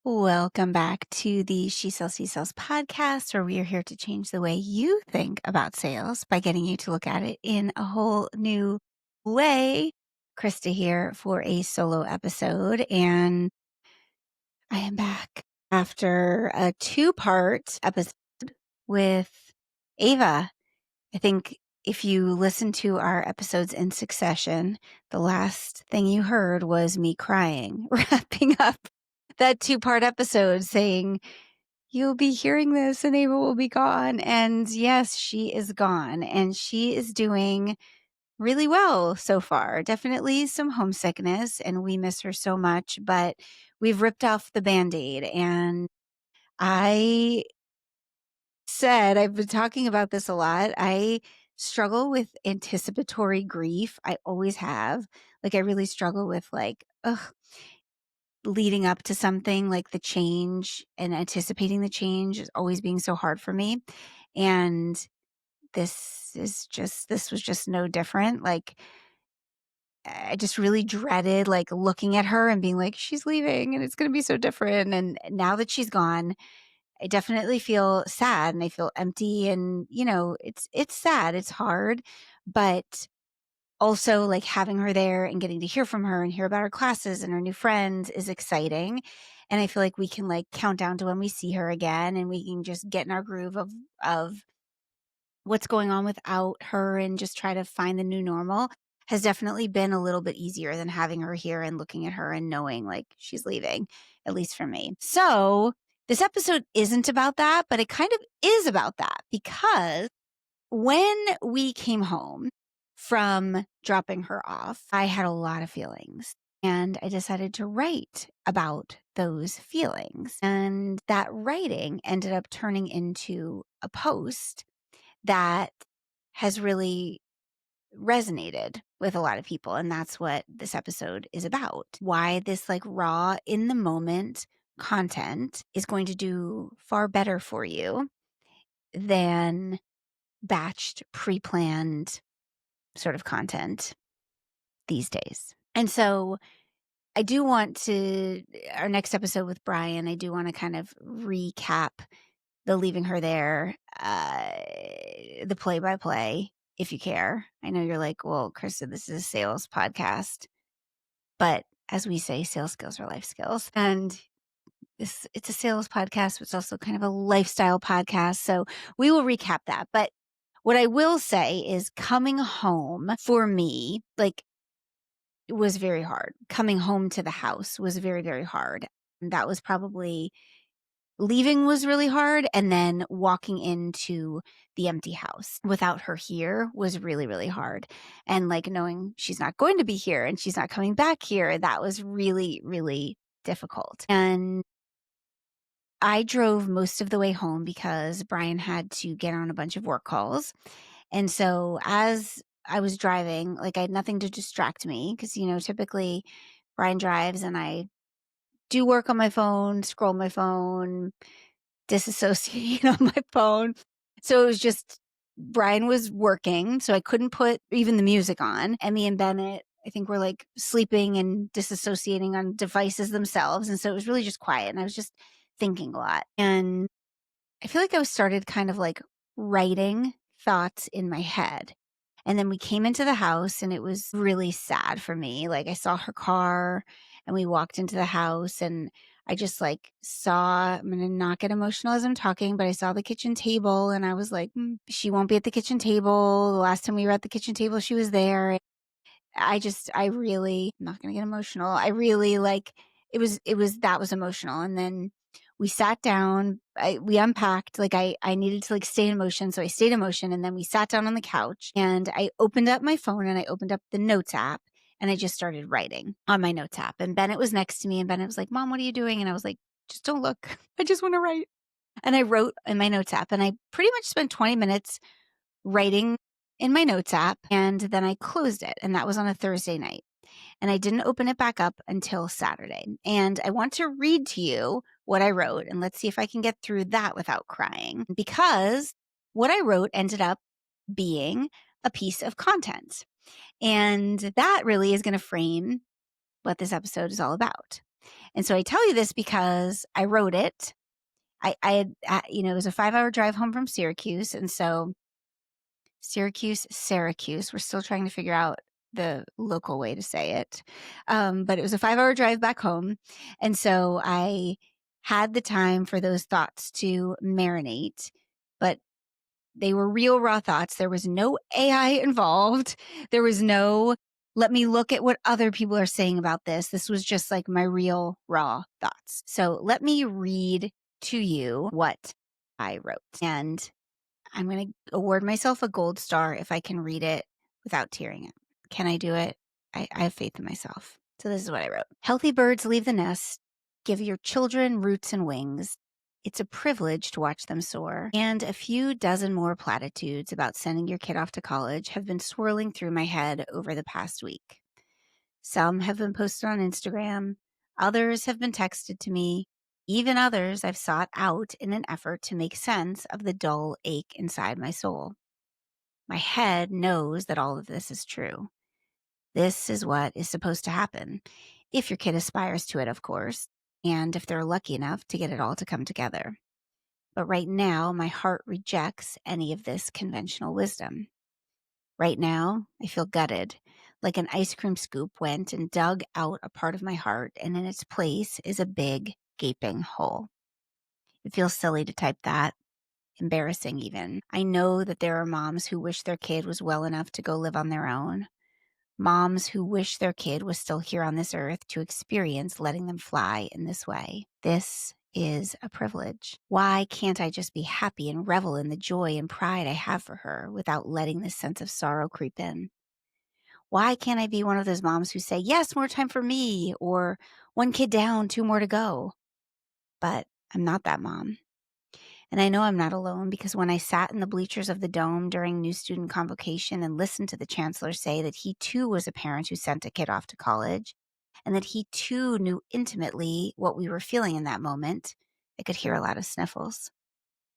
Welcome back to the She Sells, He Sells podcast, where we are here to change the way you think about sales by getting you to look at it in a whole new way. Krista here for a solo episode, and I am back after a 2-part episode with Ava. I think if you listen to our episodes in succession, the last thing you heard was me crying, wrapping up that 2-part episode saying, you'll be hearing this and Ava will be gone. And yes, she is gone and she is doing really well so far. Definitely some homesickness and we miss her so much, but we've ripped off the Band-Aid. And I said, I've been talking about this a lot. I struggle with anticipatory grief. I always have. Like, I really struggle with leading up to something, like the change and anticipating the change is always being so hard for me. And this was just no different. Like, I just really dreaded like looking at her and being like, she's leaving and it's going to be so different. And now that she's gone, I definitely feel sad and I feel empty and, it's sad. It's hard, but also like having her there and getting to hear from her and hear about her classes and her new friends is exciting. And I feel like we can like count down to when we see her again and we can just get in our groove of what's going on without her and just try to find the new normal has definitely been a little bit easier than having her here and looking at her and knowing like she's leaving, at least for me. So this episode isn't about that, but it kind of is about that because when we came home from dropping her off, I had a lot of feelings and I decided to write about those feelings. And that writing ended up turning into a post that has really resonated with a lot of people. And that's what this episode is about. Why this like raw in the moment content is going to do far better for you than batched, pre-planned sort of content these days. And so I do want to, our next episode with Brian, I do want to kind of recap the leaving her there, the play-by-play, if you care. I know you're like, well, Krista, this is a sales podcast. But as we say, sales skills are life skills. And it's a sales podcast, but it's also kind of a lifestyle podcast. So we will recap that. But what I will say is coming home for me, like, it was very hard. Coming home to the house was very, very hard. And that was probably leaving was really hard. And then walking into the empty house without her here was really, really hard. And like knowing she's not going to be here and she's not coming back here, that was really, really difficult. And I drove most of the way home because Brian had to get on a bunch of work calls. And so as I was driving, like I had nothing to distract me because, typically Brian drives and I do work on my phone, scroll my phone, disassociate on my phone. So it was just Brian was working, so I couldn't put even the music on. Emmy and Bennett, I think, were like sleeping and disassociating on devices themselves. And so it was really just quiet. And I was just thinking a lot. And I feel like I started kind of like writing thoughts in my head. And then we came into the house and it was really sad for me. Like I saw her car and we walked into the house and I just like I'm going to not get emotional as I'm talking, but I saw the kitchen table and I was like, she won't be at the kitchen table. The last time we were at the kitchen table, she was there. I really, I'm not going to get emotional. I really like, that was emotional. And then we sat down, we unpacked, like I needed to like stay in motion. So I stayed in motion and then we sat down on the couch and I opened up my phone and I opened up the notes app and I just started writing on my notes app. And Bennett was next to me and Bennett was like, Mom, what are you doing? And I was like, just don't look. I just want to write. And I wrote in my notes app and I pretty much spent 20 minutes writing in my notes app and then I closed it. And that was on a Thursday night. And I didn't open it back up until Saturday. And I want to read to you what I wrote and let's see if I can get through that without crying because what I wrote ended up being a piece of content. And that really is going to frame what this episode is all about. And so I tell you this because I wrote it. I had, it was a 5-hour drive home from Syracuse. And so Syracuse. We're still trying to figure out the local way to say it. But it was a 5-hour drive back home. And so I had the time for those thoughts to marinate, but they were real raw thoughts. There was no AI involved. There was no, let me look at what other people are saying about this. This was just like my real raw thoughts. So let me read to you what I wrote. And I'm going to award myself a gold star if I can read it without tearing it. Can I do it? I have faith in myself. So this is what I wrote. Healthy birds leave the nest. Give your children roots and wings. It's a privilege to watch them soar. And a few dozen more platitudes about sending your kid off to college have been swirling through my head over the past week. Some have been posted on Instagram. Others have been texted to me. Even others I've sought out in an effort to make sense of the dull ache inside my soul. My head knows that all of this is true. This is what is supposed to happen, if your kid aspires to it, of course, and if they're lucky enough to get it all to come together. But right now, my heart rejects any of this conventional wisdom. Right now, I feel gutted, like an ice cream scoop went and dug out a part of my heart, and in its place is a big, gaping hole. It feels silly to type that, embarrassing even. I know that there are moms who wish their kid was well enough to go live on their own. Moms who wish their kid was still here on this earth to experience letting them fly in this way. This is a privilege. Why can't I just be happy and revel in the joy and pride I have for her without letting this sense of sorrow creep in? Why can't I be one of those moms who say, yes, more time for me, or one kid down, two more to go? But I'm not that mom. And I know I'm not alone because when I sat in the bleachers of the Dome during new student convocation and listened to the chancellor say that he too was a parent who sent a kid off to college and that he too knew intimately what we were feeling in that moment, I could hear a lot of sniffles.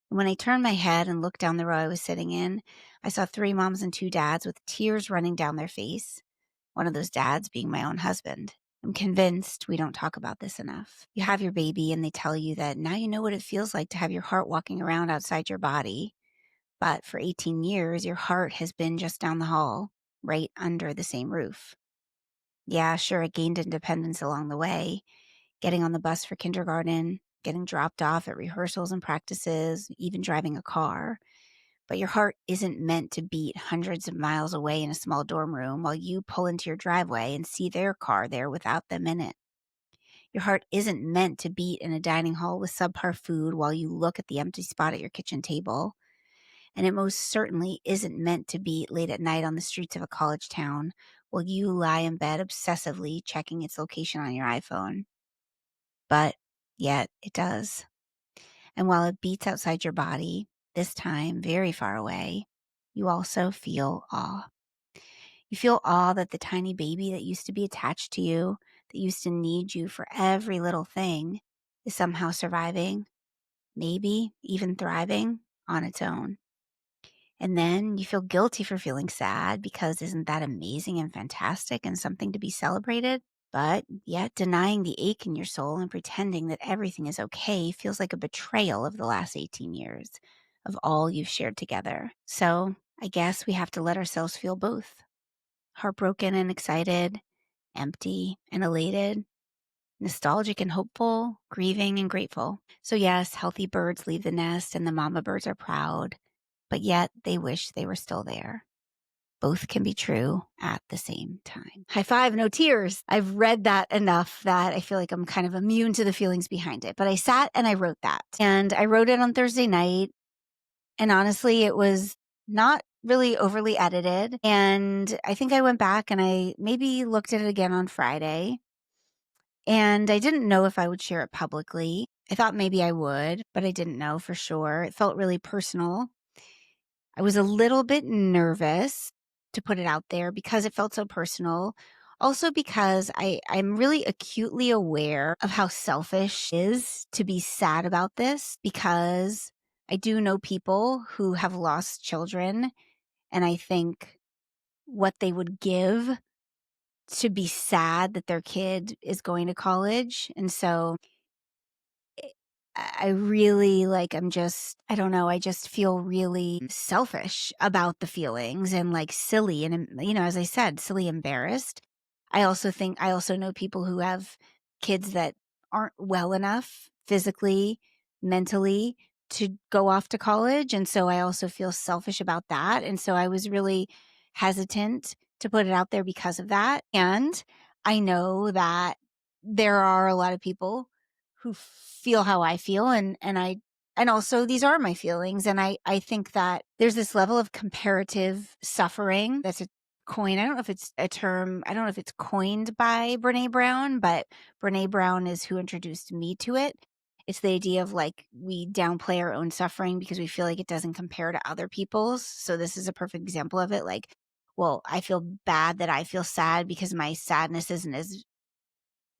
And when I turned my head and looked down the row I was sitting in, I saw 3 moms and 2 dads with tears running down their face, one of those dads being my own husband. I'm convinced we don't talk about this enough. You have your baby and they tell you that now you know what it feels like to have your heart walking around outside your body. But for 18 years, your heart has been just down the hall, right under the same roof. Yeah, sure, it gained independence along the way, getting on the bus for kindergarten, getting dropped off at rehearsals and practices, even driving a car. But your heart isn't meant to beat hundreds of miles away in a small dorm room while you pull into your driveway and see their car there without them in it. Your heart isn't meant to beat in a dining hall with subpar food while you look at the empty spot at your kitchen table. And it most certainly isn't meant to beat late at night on the streets of a college town while you lie in bed obsessively checking its location on your iPhone. But yet it does. And while it beats outside your body, this time very far away, you also feel awe. You feel awe that the tiny baby that used to be attached to you, that used to need you for every little thing, is somehow surviving, maybe even thriving on its own. And then you feel guilty for feeling sad because isn't that amazing and fantastic and something to be celebrated? But yet denying the ache in your soul and pretending that everything is okay feels like a betrayal of the last 18 years, of all you've shared together. So I guess we have to let ourselves feel both. Heartbroken and excited, empty and elated, nostalgic and hopeful, grieving and grateful. So yes, healthy birds leave the nest and the mama birds are proud, but yet they wish they were still there. Both can be true at the same time. High five, no tears. I've read that enough that I feel like I'm kind of immune to the feelings behind it. But I sat and I wrote that. And I wrote it on Thursday night. And honestly, it was not really overly edited. And I think I went back and I maybe looked at it again on Friday. And I didn't know if I would share it publicly. I thought maybe I would, but I didn't know for sure. It felt really personal. I was a little bit nervous to put it out there because it felt so personal. Also because I'm really acutely aware of how selfish it is to be sad about this because I do know people who have lost children and I think what they would give to be sad that their kid is going to college. And so I really I don't know, I just feel really selfish about the feelings and like silly and, as I said, silly, embarrassed. I also know people who have kids that aren't well enough physically, mentally to go off to college. And so I also feel selfish about that. And so I was really hesitant to put it out there because of that. And I know that there are a lot of people who feel how I feel, and also these are my feelings, and I think that there's this level of comparative suffering. That's a coin. I don't know if it's a term. I don't know if it's coined by Brene Brown, but Brene Brown is who introduced me to it. It's the idea of like we downplay our own suffering because we feel like it doesn't compare to other people's. So this is a perfect example of it. Like, well, I feel bad that I feel sad because my sadness isn't as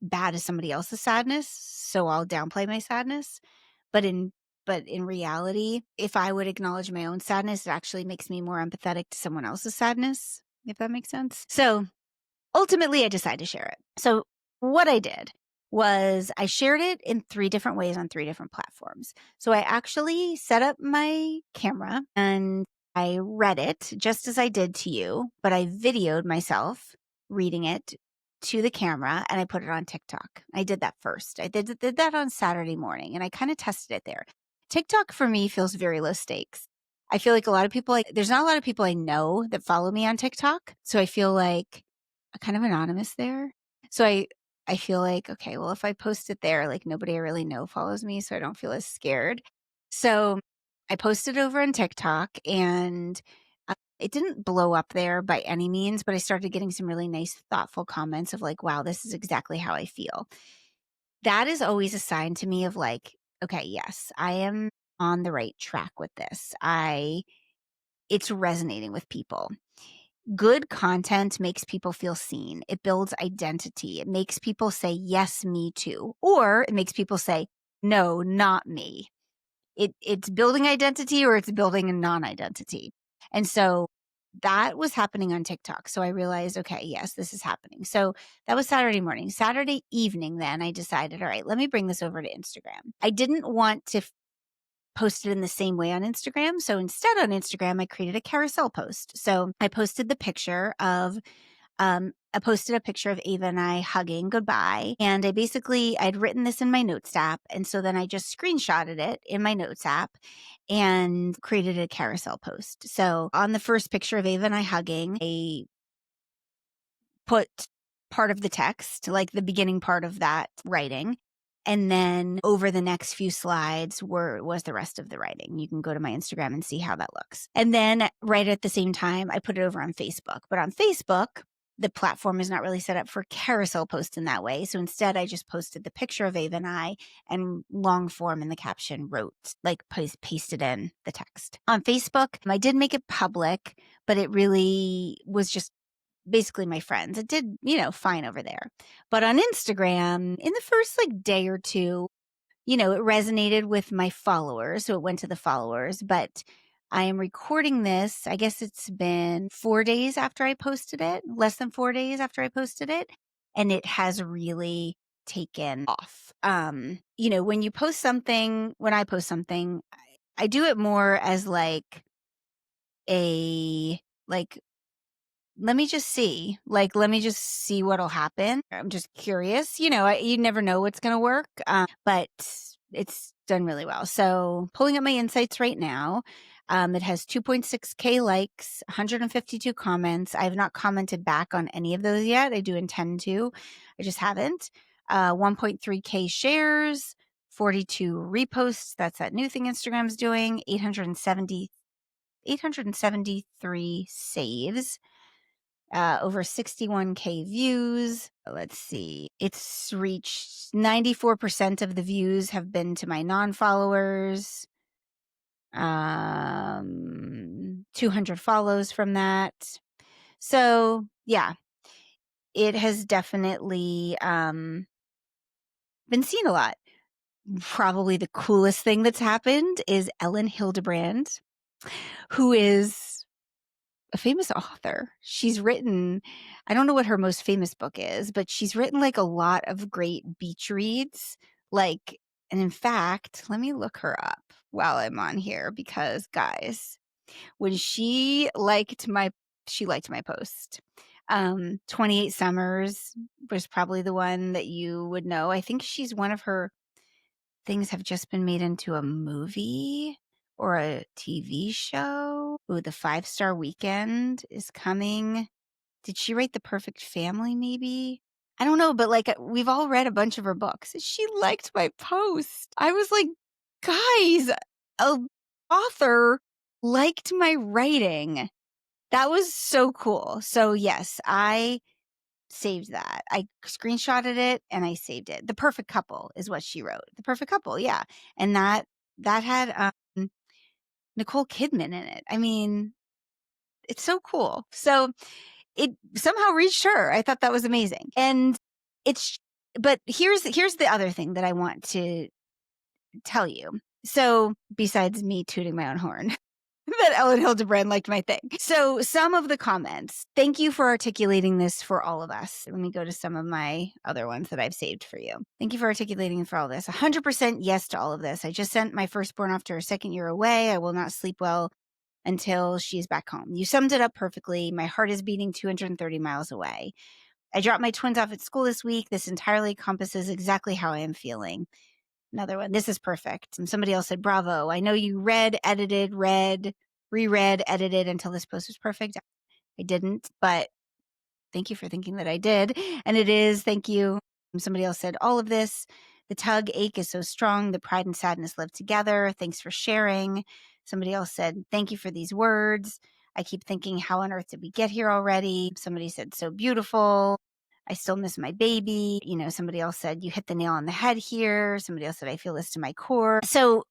bad as somebody else's sadness, so I'll downplay my sadness. But in reality, if I would acknowledge my own sadness, it actually makes me more empathetic to someone else's sadness, if that makes sense. So ultimately, I decided to share it. So what I did was I shared it in 3 different ways on 3 different platforms. So I actually set up my camera and I read it just as I did to you, but I videoed myself reading it to the camera and I put it on TikTok. I did that first. I did that on Saturday morning and I kind of tested it there. TikTok for me feels very low stakes. I feel like there's not a lot of people I know that follow me on TikTok. So I feel like kind of anonymous there. So I feel like, okay, well, if I post it there, like nobody I really know follows me, so I don't feel as scared. So I posted over on TikTok and it didn't blow up there by any means, but I started getting some really nice, thoughtful comments of like, wow, this is exactly how I feel. That is always a sign to me of like, okay, yes, I am on the right track with this. It's resonating with people. Good content makes people feel seen. It builds identity. It makes people say, yes, me too. Or it makes people say, no, not me. It's building identity or it's building a non-identity. And so that was happening on TikTok. So I realized, okay, yes, this is happening. So that was Saturday morning. Saturday evening, then I decided, all right, let me bring this over to Instagram. I didn't want to post it in the same way on Instagram. So instead on Instagram, I created a carousel post. So I posted the picture of I posted a picture of Ava and I hugging goodbye. And I'd written this in my notes app. And so then I just screenshotted it in my notes app and created a carousel post. So on the first picture of Ava and I hugging, I put part of the text, like the beginning part of that writing. And then over the next few slides was the rest of the writing. You can go to my Instagram and see how that looks. And then right at the same time, I put it over on Facebook. But on Facebook, the platform is not really set up for carousel posts in that way. So instead, I just posted the picture of Ava and I and long form in the caption wrote, like pasted in the text. On Facebook, I did make it public, but it really was just basically my friends. It did, fine over there. But on Instagram, in the first like day or two, it resonated with my followers. So it went to the followers. But I am recording this. I guess it's been 4 days after I posted it, less than 4 days after I posted it. And it has really taken off. When I post something, I do it more as like like let me just see. Let me just see what'll happen. I'm just curious. You never know what's going to work, but it's done really well. So pulling up my insights right now. It has 2.6K likes, 152 comments. I have not commented back on any of those yet. I do intend to. I just haven't. 1.3K shares, 42 reposts. That's that new thing Instagram's doing. 873 saves. Over 61K views. Let's see. It's reached 94% of the views have been to my non-followers. 200 follows from that. So yeah, it has definitely been seen a lot. Probably the coolest thing that's happened is Ellen Hildebrand, who is a famous author. She's written, I don't know what her most famous book is, but she's written like a lot of great beach reads. Like, and in fact, let me look her up while I'm on here because guys, when she liked my post. 28 Summers was probably the one that you would know. I think she's one of her things have just been made into a movie or a TV show. Ooh, The 5-Star Weekend is coming. Did she write The Perfect Family maybe? I don't know, but like we've all read a bunch of her books. She liked my post. I was like, guys, a author liked my writing. That was so cool. So yes, I saved that. I screenshotted it and I saved it. The Perfect Couple is what she wrote. The Perfect Couple, yeah. And that had Nicole Kidman in it. I mean, it's so cool. So it somehow reached her. I thought that was amazing. And but here's the other thing that I want to tell you. So besides me tooting my own horn, that Ellen Hildebrand liked my thing. So some of the comments, thank you for articulating this for all of us. Let me go to some of my other ones that I've saved for you. Thank you for articulating for all this. 100% yes to all of this. I just sent my firstborn off to her second year away. I will not sleep well until she's back home. You summed it up perfectly. My heart is beating 230 miles away. I dropped my twins off at school this week. This entirely encompasses exactly how I am feeling. Another one. This is perfect. And somebody else said, bravo. I know you read, edited, reread, edited until this post was perfect. I didn't, but thank you for thinking that I did. And it is, thank you. Somebody else said, all of this, the tug ache is so strong. The pride and sadness live together. Thanks for sharing. Somebody else said, thank you for these words. I keep thinking, how on earth did we get here already? Somebody said, so beautiful. I still miss my baby. You know, somebody else said, you hit the nail on the head here. Somebody else said, I feel this to my core. So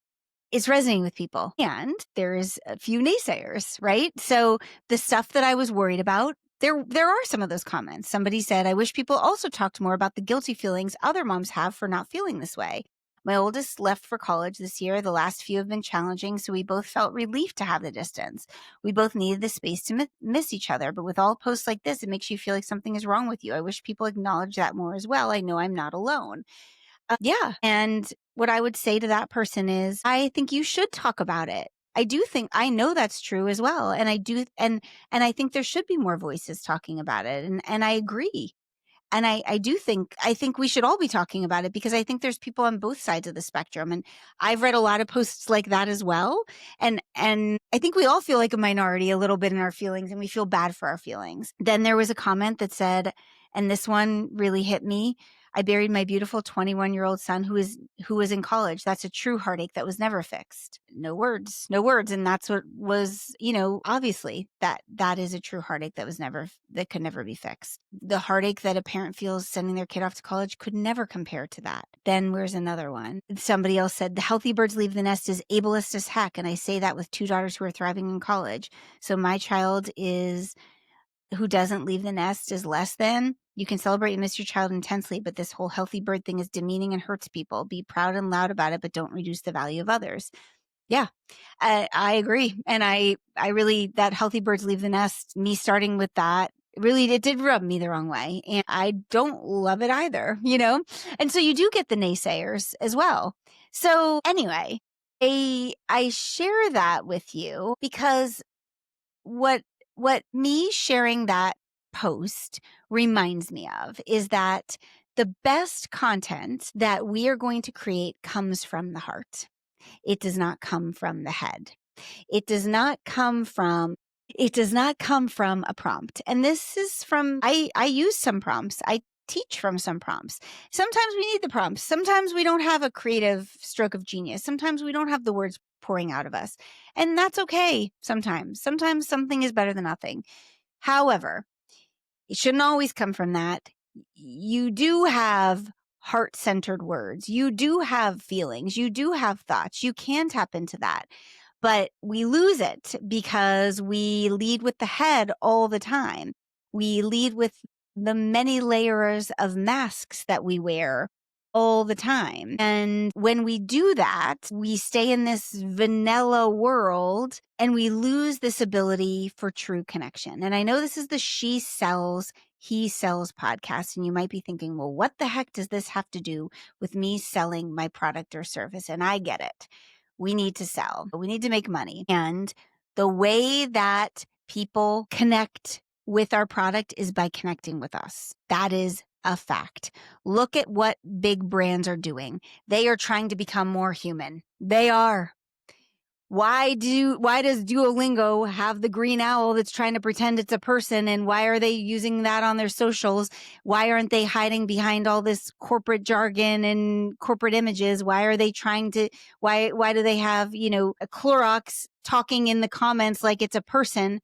it's resonating with people. And there's a few naysayers, right? So the stuff that I was worried about, there are some of those comments. Somebody said, I wish people also talked more about the guilty feelings other moms have for not feeling this way. My oldest left for college this year. The last few have been challenging, so we both felt relief to have the distance. We both needed the space to miss each other, but with all posts like this, it makes you feel like something is wrong with you. I wish people acknowledge that more as well. I know I'm not alone. Yeah. And what I would say to that person is, I think you should talk about it. I know that's true as well. And I do, and I think there should be more voices talking about it. And I agree. And I think we should all be talking about it because I think there's people on both sides of the spectrum. And I've read a lot of posts like that as well. And I think we all feel like a minority a little bit in our feelings and we feel bad for our feelings. Then there was a comment that said, and this one really hit me. I buried my beautiful 21-year-old son who was in college. That's a true heartache that was never fixed. No words. And that's what was, obviously that is a true heartache that could never be fixed. The heartache that a parent feels sending their kid off to college could never compare to that. Then where's another one? Somebody else said, the healthy birds leave the nest is ableist as heck. And I say that with 2 daughters who are thriving in college. So my child who doesn't leave the nest is less than. You can celebrate and miss your child intensely, but this whole healthy bird thing is demeaning and hurts people. Be proud and loud about it, but don't reduce the value of others. Yeah, I agree. And I really, that healthy birds leave the nest, me starting with that, really, it did rub me the wrong way. And I don't love it either, And so you do get the naysayers as well. So anyway, I share that with you because what me sharing that post reminds me of is that the best content that we are going to create comes from the heart. It does not come from the head. It does not come from a prompt. And this is from, I use some prompts. I teach from some prompts. Sometimes we need the prompts. Sometimes we don't have a creative stroke of genius. Sometimes we don't have the words pouring out of us. And that's okay sometimes. Sometimes something is better than nothing. However, it shouldn't always come from that. You do have heart-centered words. You do have feelings. You do have thoughts. You can tap into that. But we lose it because we lead with the head all the time. We lead with the many layers of masks that we wear all the time. And when we do that, we stay in this vanilla world and we lose this ability for true connection. And I know this is the She Sells, He Sells podcast. And you might be thinking, well, what the heck does this have to do with me selling my product or service? And I get it. We need to sell, we need to make money. And the way that people connect with our product is by connecting with us. That is a fact. Look at what big brands are doing. They are trying to become more human. They are. Why does Duolingo have the green owl that's trying to pretend it's a person? And why are they using that on their socials? Why aren't they hiding behind all this corporate jargon and corporate images? Why are they why do they have, a Clorox talking in the comments like it's a person,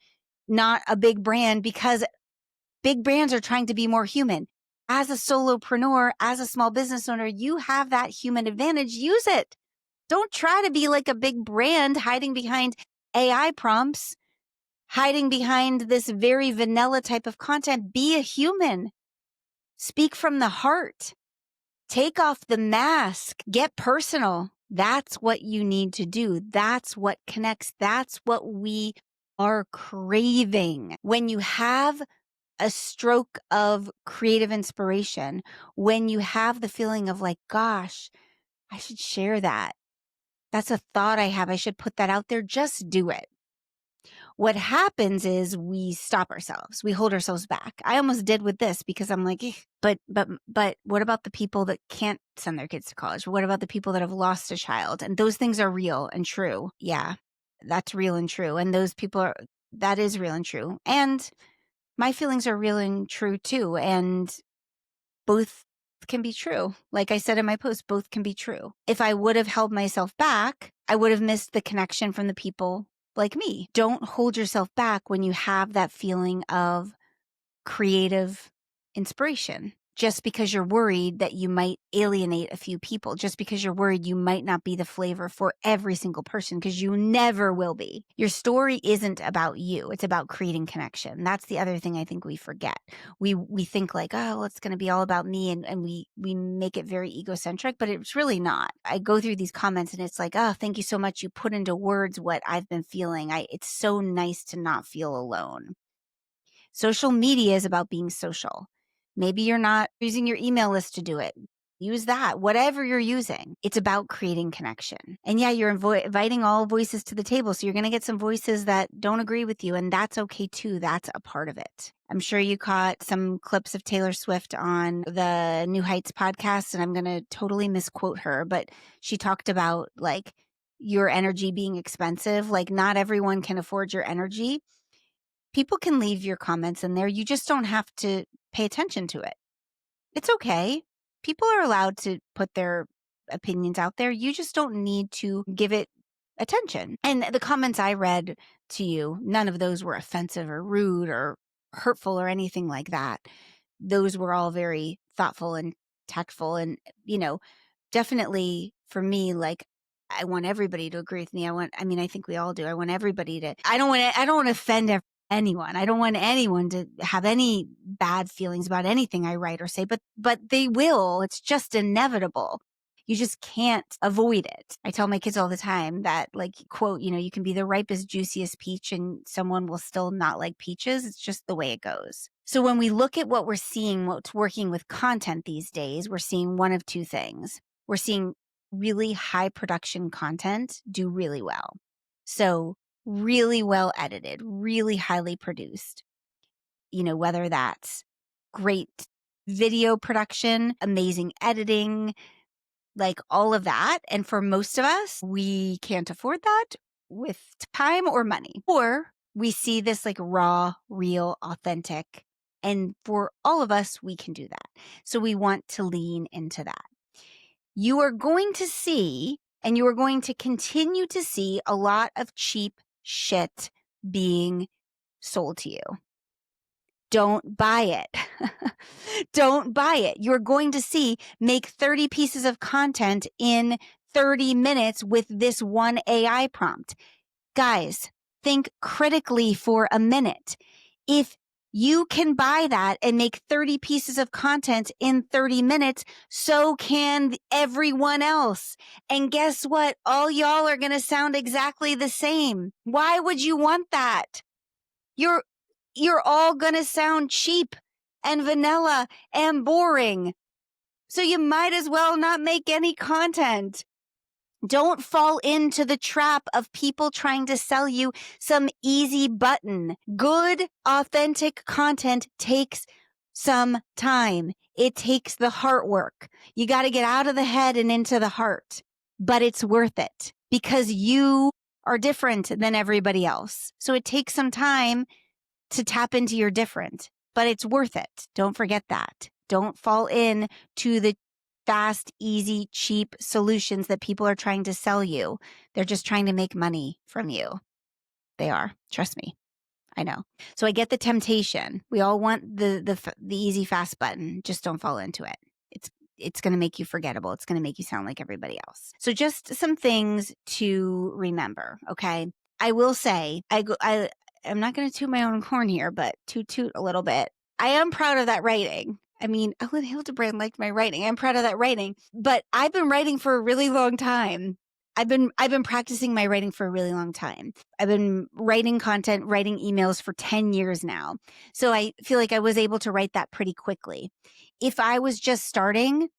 not a big brand? Because big brands are trying to be more human. As a solopreneur, as a small business owner, you have that human advantage. Use it. Don't try to be like a big brand hiding behind AI prompts, hiding behind this very vanilla type of content. Be a human. Speak from the heart. Take off the mask. Get personal. That's what you need to do. That's what connects. That's what we are craving. When you have a stroke of creative inspiration, when you have the feeling of like, gosh, I should share that. That's a thought I have. I should put that out there. Just do it. What happens is we stop ourselves. We hold ourselves back. I almost did with this because I'm like, but what about the people that can't send their kids to college? What about the people that have lost a child? And those things are real and true. Yeah, that's real and true. And that is real and true. And my feelings are real and true too. And both can be true. Like I said in my post, both can be true. If I would have held myself back, I would have missed the connection from the people like me. Don't hold yourself back when you have that feeling of creative inspiration. Just because you're worried that you might alienate a few people, just because you're worried you might not be the flavor for every single person, because you never will be. Your story isn't about you. It's about creating connection. That's the other thing I think we forget. We think like, oh, well, it's going to be all about me. And we make it very egocentric, but it's really not. I go through these comments and it's like, oh, thank you so much. You put into words what I've been feeling. It's so nice to not feel alone. Social media is about being social. Maybe you're not using your email list to do it. Use that, whatever you're using. It's about creating connection. And yeah, you're inviting all voices to the table. So you're going to get some voices that don't agree with you. And that's okay too. That's a part of it. I'm sure you caught some clips of Taylor Swift on the New Heights podcast. And I'm going to totally misquote her, but she talked about like your energy being expensive. Like not everyone can afford your energy. People can leave your comments in there. You just don't have to pay attention to it. It's okay. People are allowed to put their opinions out there. You just don't need to give it attention. And the comments I read to you, none of those were offensive or rude or hurtful or anything like that. Those were all very thoughtful and tactful and, definitely for me, like I want everybody to agree with me. I think we all do. I want everybody to, I don't want to offend anyone. I don't want anyone to have any bad feelings about anything I write or say, but they will. It's just inevitable. You just can't avoid it. I tell my kids all the time that like, quote, you can be the ripest, juiciest peach and someone will still not like peaches. It's just the way it goes. So when we look at what we're seeing, what's working with content these days, we're seeing one of two things. We're seeing really high production content do really well. So really well edited, really highly produced, whether that's great video production, amazing editing, like all of that. And for most of us, we can't afford that with time or money, or we see this like raw, real, authentic. And for all of us, we can do that. So we want to lean into that. You are going to see, and you are going to continue to see a lot of cheap shit being sold to you. Don't buy it. Don't buy it. You're going to see make 30 pieces of content in 30 minutes with this one AI prompt. Guys, think critically for a minute. If You can buy that and make 30 pieces of content in 30 minutes. So can everyone else. And guess what? All y'all are going to sound exactly the same. Why would you want that? You're all going to sound cheap and vanilla and boring. So you might as well not make any content. Don't fall into the trap of people trying to sell you some easy button. Good, authentic content takes some time. It takes the heart work. You got to get out of the head and into the heart, but it's worth it because you are different than everybody else. So it takes some time to tap into your different, but it's worth it. Don't forget that. Don't fall in to the fast, easy, cheap solutions that people are trying to sell you. They're just trying to make money from you. They are. Trust me. I know. So I get the temptation. We all want the easy, fast button. Just don't fall into it. It's going to make you forgettable. It's going to make you sound like everybody else. So just some things to remember. Okay. I will say, I'm not going to toot my own horn here, but toot a little bit. I am proud of that writing. I mean, Ellen Hildebrand liked my writing. I'm proud of that writing, but I've been writing for a really long time. I've been practicing my writing for a really long time. I've been writing content, writing emails for 10 years now. So I feel like I was able to write that pretty quickly. If I was just starting,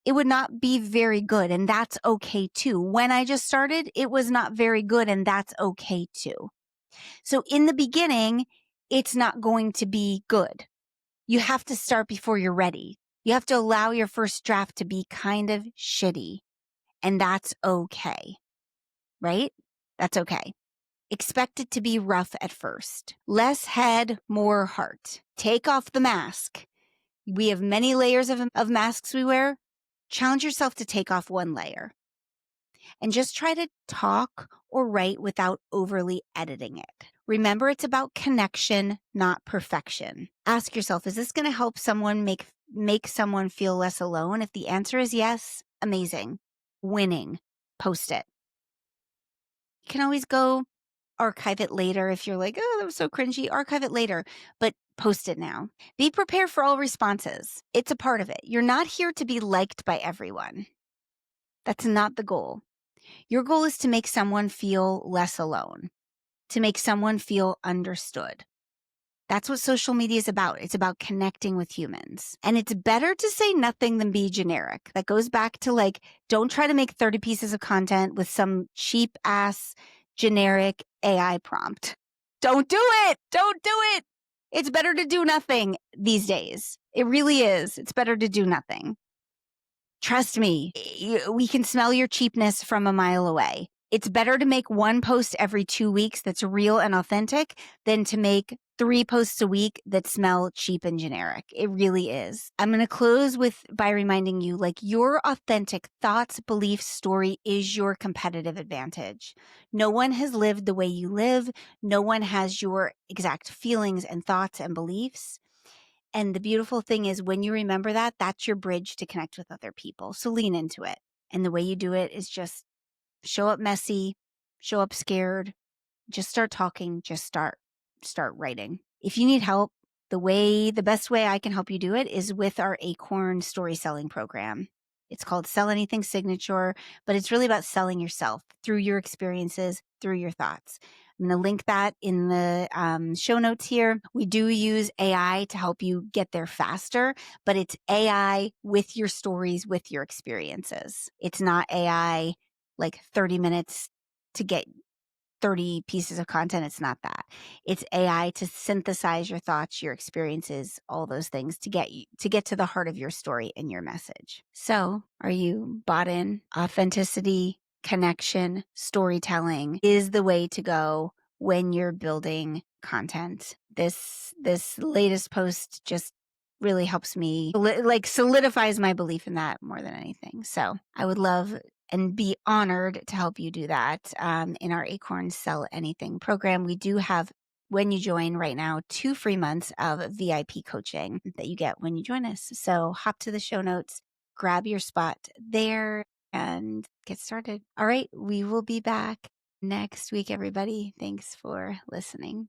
it would not be very good, and that's okay too. When I just started, it was not very good, and that's okay too. So in the beginning, it's not going to be good. You have to start before you're ready. You have to allow your first draft to be kind of shitty, and that's okay, right? That's okay. Expect it to be rough at first. Less head, more heart. Take off the mask. We have many layers of masks we wear. Challenge yourself to take off one layer and just try to talk or write without overly editing it. Remember, it's about connection, not perfection. Ask yourself, is this going to help someone make someone feel less alone? If the answer is yes, amazing. Winning. Post it. You can always go archive it later if you're like, oh, that was so cringy. Archive it later, but post it now. Be prepared for all responses. It's a part of it. You're not here to be liked by everyone. That's not the goal. Your goal is to make someone feel less alone, to make someone feel understood. That's what social media is about. It's about connecting with humans. And it's better to say nothing than be generic. That goes back to like, don't try to make 30 pieces of content with some cheap ass generic AI prompt. Don't do it. Don't do it. It's better to do nothing these days. It really is. It's better to do nothing. Trust me, we can smell your cheapness from a mile away. It's better to make one post every 2 weeks that's real and authentic than to make 3 posts a week that smell cheap and generic. It really is. I'm going to close by reminding you, like, your authentic thoughts, beliefs, story is your competitive advantage. No one has lived the way you live. No one has your exact feelings and thoughts and beliefs. And the beautiful thing is when you remember that, that's your bridge to connect with other people. So lean into it. And the way you do it is just show up messy, show up scared, just start talking, just start writing. If you need help, the best way I can help you do it is with our Acorn story selling program. It's called Sell Anything Signature, but it's really about selling yourself through your experiences, through your thoughts. I'm going to link that in the show notes here. We do use AI to help you get there faster, but it's AI with your stories, with your experiences. It's not AI like 30 minutes to get 30 pieces of content. It's not that. It's AI to synthesize your thoughts, your experiences, all those things to get to the heart of your story and your message. So, are you bought in? Authenticity, connection, storytelling is the way to go when you're building content. This latest post just really helps me, like, solidifies my belief in that more than anything. So I would love and be honored to help you do that in our Acorn Sell Anything program. We do have, when you join right now, 2 free months of VIP coaching that you get when you join us. So hop to the show notes, grab your spot there, and get started. All right, we will be back next week, everybody. Thanks for listening.